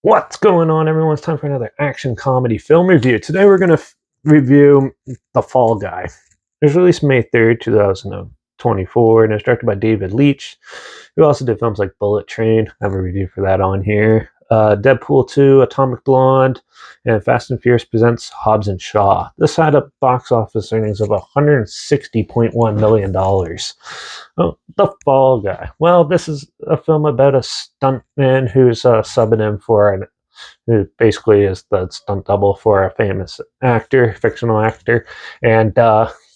What's going on, everyone? It's time for another action comedy film review. Today we're going to review The Fall Guy. It was released May 3rd, 2024, and it's directed by David Leitch, who also did films like Bullet Train. I have a review for that on here. Deadpool 2, Atomic Blonde, and Fast and Furious presents Hobbs and Shaw. This had a box office earnings of $160.1 million. Oh, The Fall Guy. Well, this is a film about a stuntman who's subbing in for who basically is the stunt double for a famous actor, fictional actor, and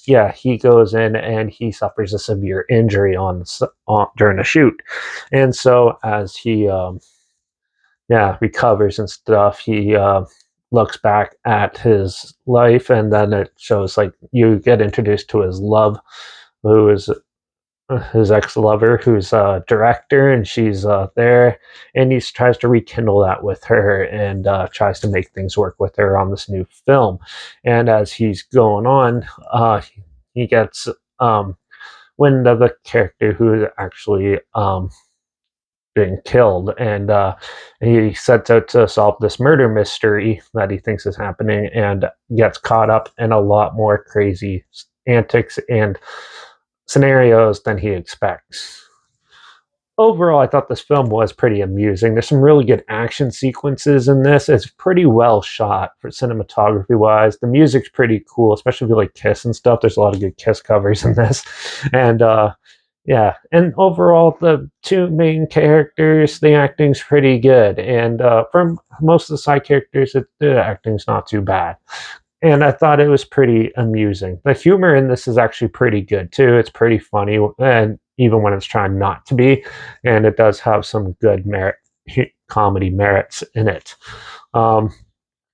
yeah, he goes in and he suffers a severe injury during the shoot, and so as he recovers and stuff, he looks back at his life, and then it shows like you get introduced to his love, who is his ex-lover, who's a director, and she's there, and he tries to rekindle that with her, and tries to make things work with her on this new film. And as he's going on, he gets wind of the character who is actually being killed, and he sets out to solve this murder mystery that he thinks is happening, and gets caught up in a lot more crazy antics and scenarios than he expects. Overall, I thought this film was pretty amusing. There's some really good action sequences in this. It's pretty well shot for cinematography wise. The music's pretty cool, especially if you like Kiss and stuff. There's a lot of good Kiss covers in this. And yeah, and overall, the two main characters, the acting's pretty good. And from most of the side characters, the acting's not too bad, and I thought it was pretty amusing. The humor in this is actually pretty good too. It's pretty funny, and even when it's trying not to be, and it does have some good comedy merits in it. Um,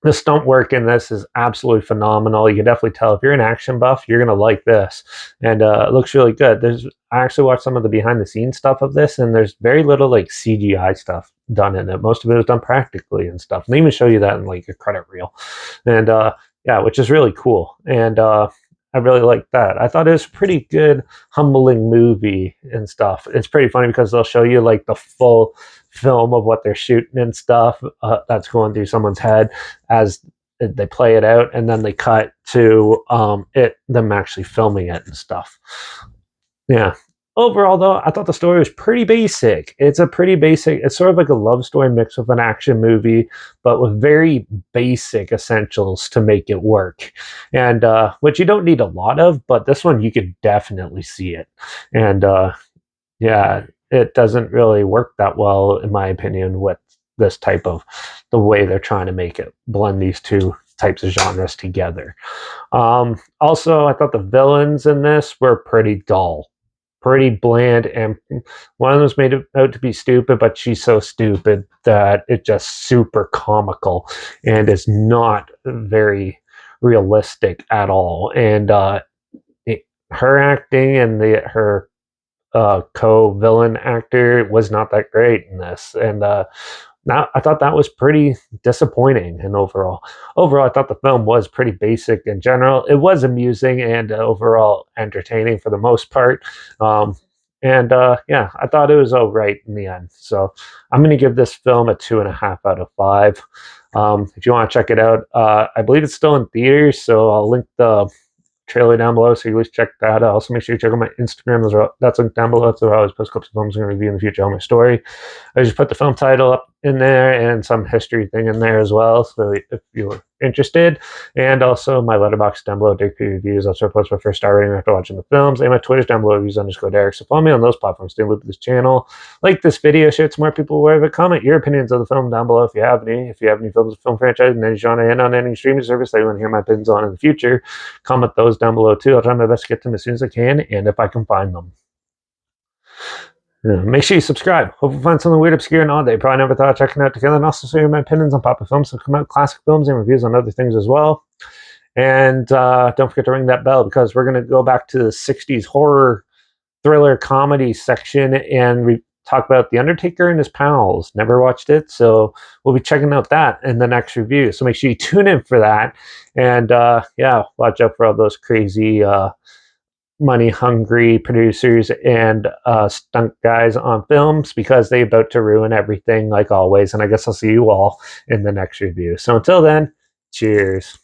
the stunt work in this is absolutely phenomenal. You can definitely tell if you're an action buff, you're gonna like this, and it looks really good. I actually watched some of the behind the scenes stuff of this, and there's very little like CGI stuff done in it. Most of it is done practically and stuff. And they even show you that in like a credit reel, and yeah, which is really cool. And I really like that. I thought it was a pretty good, humbling movie and stuff. It's pretty funny because they'll show you like the full film of what they're shooting and stuff that's going through someone's head as they play it out, and then they cut to them actually filming it and stuff. Yeah. Overall, though, I thought the story was pretty basic. It's sort of like a love story mixed with an action movie, but with very basic essentials to make it work. And which you don't need a lot of, but this one you could definitely see it. And yeah, it doesn't really work that well, in my opinion, with this type of the way they're trying to make it blend these two types of genres together. Also, I thought the villains in this were pretty dull, pretty bland, and one of them was made out to be stupid, but she's so stupid that it's just super comical and is not very realistic at all. And her acting and her co-villain actor was not that great in this, and I thought that was pretty disappointing. And overall, I thought the film was pretty basic in general. It was amusing and overall entertaining for the most part. And yeah, I thought it was all right in the end. So I'm going to give this film a 2.5 out of 5. If you want to check it out, I believe it's still in theaters, so I'll link the trailer down below, so you at least check that out. Also, make sure you check out my Instagram. That's linked down below. So I always post clips of films I'm going to review in the future on my story. I just put the film title up in there and some history thing in there as well, so if you're interested. And also my Letterbox down below, Dick P reviews. Also post my first star rating after watching the films, and my Twitter's down below, reviews_Derek. So follow me on those platforms. Stay in the loop with this channel. Like this video, share it to more people aware of it. Comment your opinions of the film down below if you have any. If you have any films, film franchise, in any genre, and on any streaming service that you want to hear my opinions on in the future, comment those down below too. I'll try my best to get to them as soon as I can, and if I can find them. Yeah, make sure you subscribe. Hope you find something weird, obscure, and odd that you probably never thought of checking out together. And also share my opinions on popular films that come out, classic films, and reviews on other things as well. And don't forget to ring that bell, because we're going to go back to the 60s horror, thriller, comedy section, and we talk about The Undertaker and His Pals. Never watched it, so we'll be checking out that in the next review. So make sure you tune in for that. And yeah, watch out for all those crazy money hungry producers and stunt guys on films because they about to ruin everything like always. And I guess I'll see you all in the next review. So until then, cheers.